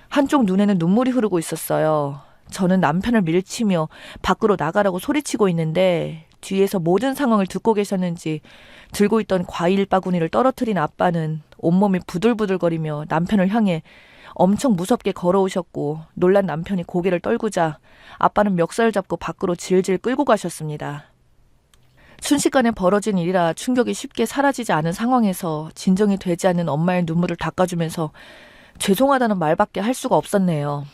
[SPEAKER 1] 한쪽 눈에는 눈물이 흐르고 있었어요. 저는 남편을 밀치며 밖으로 나가라고 소리치고 있는데 뒤에서 모든 상황을 듣고 계셨는지 들고 있던 과일 바구니를 떨어뜨린 아빠는 온몸이 부들부들거리며 남편을 향해 엄청 무섭게 걸어오셨고 놀란 남편이 고개를 떨구자 아빠는 멱살을 잡고 밖으로 질질 끌고 가셨습니다. 순식간에 벌어진 일이라 충격이 쉽게 사라지지 않은 상황에서 진정이 되지 않는 엄마의 눈물을 닦아주면서 죄송하다는 말밖에 할 수가 없었네요.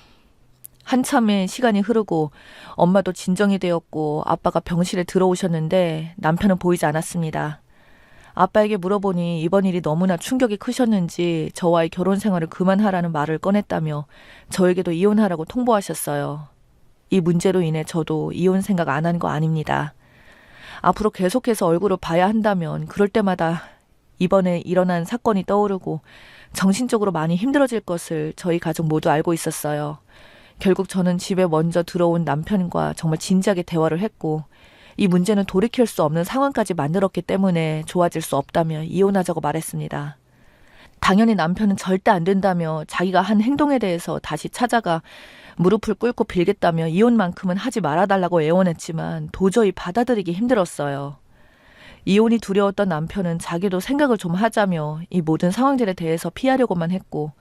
[SPEAKER 1] 한참의 시간이 흐르고 엄마도 진정이 되었고 아빠가 병실에 들어오셨는데 남편은 보이지 않았습니다. 아빠에게 물어보니 이번 일이 너무나 충격이 크셨는지 저와의 결혼 생활을 그만하라는 말을 꺼냈다며 저에게도 이혼하라고 통보하셨어요. 이 문제로 인해 저도 이혼 생각 안 한 거 아닙니다. 앞으로 계속해서 얼굴을 봐야 한다면 그럴 때마다 이번에 일어난 사건이 떠오르고 정신적으로 많이 힘들어질 것을 저희 가족 모두 알고 있었어요. 결국 저는 집에 먼저 들어온 남편과 정말 진지하게 대화를 했고 이 문제는 돌이킬 수 없는 상황까지 만들었기 때문에 좋아질 수 없다며 이혼하자고 말했습니다. 당연히 남편은 절대 안 된다며 자기가 한 행동에 대해서 다시 찾아가 무릎을 꿇고 빌겠다며 이혼만큼은 하지 말아달라고 애원했지만 도저히 받아들이기 힘들었어요. 이혼이 두려웠던 남편은 자기도 생각을 좀 하자며 이 모든 상황들에 대해서 피하려고만 했고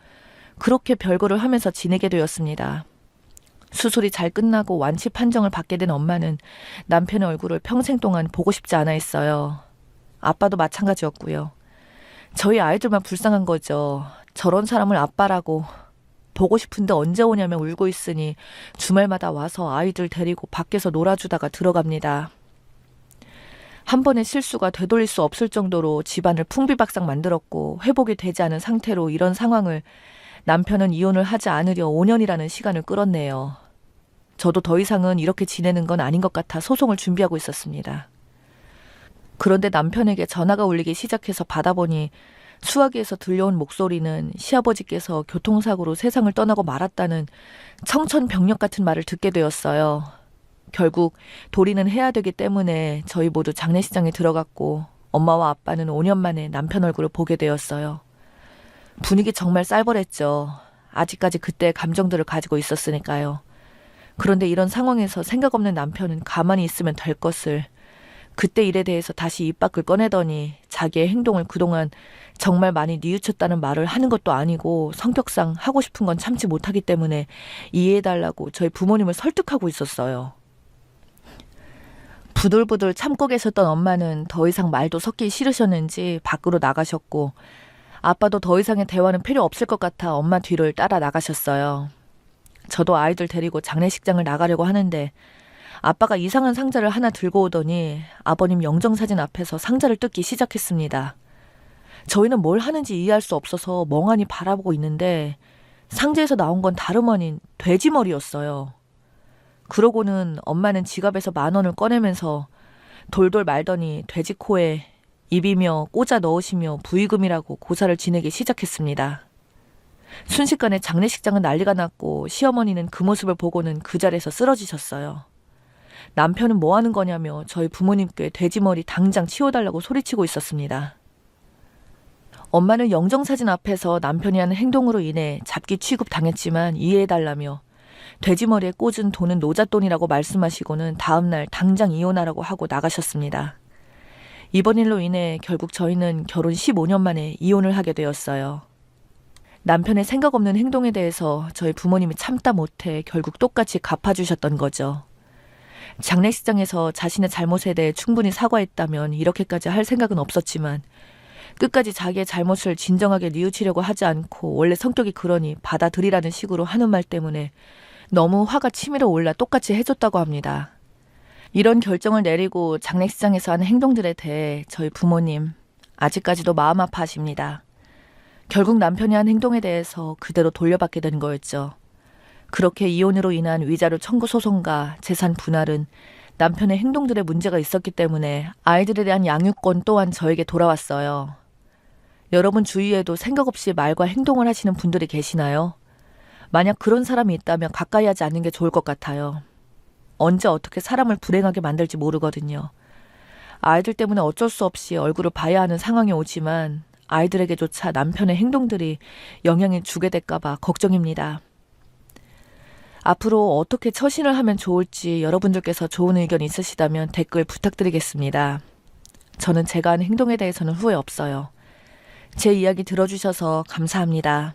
[SPEAKER 1] 그렇게 별거를 하면서 지내게 되었습니다. 수술이 잘 끝나고 완치 판정을 받게 된 엄마는 남편의 얼굴을 평생 동안 보고 싶지 않아 했어요. 아빠도 마찬가지였고요. 저희 아이들만 불쌍한 거죠. 저런 사람을 아빠라고 보고 싶은데 언제 오냐며 울고 있으니 주말마다 와서 아이들 데리고 밖에서 놀아주다가 들어갑니다. 한 번의 실수가 되돌릴 수 없을 정도로 집안을 풍비박상 만들었고 회복이 되지 않은 상태로 이런 상황을 남편은 이혼을 하지 않으려 5년이라는 시간을 끌었네요. 저도 더 이상은 이렇게 지내는 건 아닌 것 같아 소송을 준비하고 있었습니다. 그런데 남편에게 전화가 울리기 시작해서 받아보니 수화기에서 들려온 목소리는 시아버지께서 교통사고로 세상을 떠나고 말았다는 청천벽력 같은 말을 듣게 되었어요. 결국 도리는 해야 되기 때문에 저희 모두 장례식장에 들어갔고 엄마와 아빠는 5년 만에 남편 얼굴을 보게 되었어요. 분위기 정말 쌀벌했죠. 아직까지 그때의 감정들을 가지고 있었으니까요. 그런데 이런 상황에서 생각 없는 남편은 가만히 있으면 될 것을, 그때 일에 대해서 다시 입 밖을 꺼내더니 자기의 행동을 그동안 정말 많이 뉘우쳤다는 말을 하는 것도 아니고 성격상 하고 싶은 건 참지 못하기 때문에 이해해달라고 저희 부모님을 설득하고 있었어요. 부들부들 참고 계셨던 엄마는 더 이상 말도 섞기 싫으셨는지 밖으로 나가셨고, 아빠도 더 이상의 대화는 필요 없을 것 같아 엄마 뒤를 따라 나가셨어요. 저도 아이들 데리고 장례식장을 나가려고 하는데 아빠가 이상한 상자를 하나 들고 오더니 아버님 영정사진 앞에서 상자를 뜯기 시작했습니다. 저희는 뭘 하는지 이해할 수 없어서 멍하니 바라보고 있는데 상자에서 나온 건 다름 아닌 돼지머리였어요. 그러고는 엄마는 지갑에서 10,000원을 꺼내면서 돌돌 말더니 돼지 코에 입이며 꽂아 넣으시며 부의금이라고 고사를 지내기 시작했습니다. 순식간에 장례식장은 난리가 났고 시어머니는 그 모습을 보고는 그 자리에서 쓰러지셨어요. 남편은 뭐 하는 거냐며 저희 부모님께 돼지머리 당장 치워달라고 소리치고 있었습니다. 엄마는 영정사진 앞에서 남편이 하는 행동으로 인해 잡기 취급당했지만 이해해달라며 돼지머리에 꽂은 돈은 노잣돈이라고 말씀하시고는 다음날 당장 이혼하라고 하고 나가셨습니다. 이번 일로 인해 결국 저희는 결혼 15년 만에 이혼을 하게 되었어요. 남편의 생각 없는 행동에 대해서 저희 부모님이 참다 못해 결국 똑같이 갚아주셨던 거죠. 장례식장에서 자신의 잘못에 대해 충분히 사과했다면 이렇게까지 할 생각은 없었지만 끝까지 자기의 잘못을 진정하게 뉘우치려고 하지 않고 원래 성격이 그러니 받아들이라는 식으로 하는 말 때문에 너무 화가 치밀어 올라 똑같이 해줬다고 합니다. 이런 결정을 내리고 장례식장에서 하는 행동들에 대해 저희 부모님 아직까지도 마음 아파하십니다. 결국 남편이 한 행동에 대해서 그대로 돌려받게 된 거였죠. 그렇게 이혼으로 인한 위자료 청구 소송과 재산 분할은 남편의 행동들에 문제가 있었기 때문에 아이들에 대한 양육권 또한 저에게 돌아왔어요. 여러분 주위에도 생각 없이 말과 행동을 하시는 분들이 계시나요? 만약 그런 사람이 있다면 가까이 하지 않는 게 좋을 것 같아요. 언제 어떻게 사람을 불행하게 만들지 모르거든요. 아이들 때문에 어쩔 수 없이 얼굴을 봐야 하는 상황이 오지만 아이들에게조차 남편의 행동들이 영향을 주게 될까 봐 걱정입니다. 앞으로 어떻게 처신을 하면 좋을지 여러분들께서 좋은 의견 있으시다면 댓글 부탁드리겠습니다. 저는 제가 한 행동에 대해서는 후회 없어요. 제 이야기 들어주셔서 감사합니다.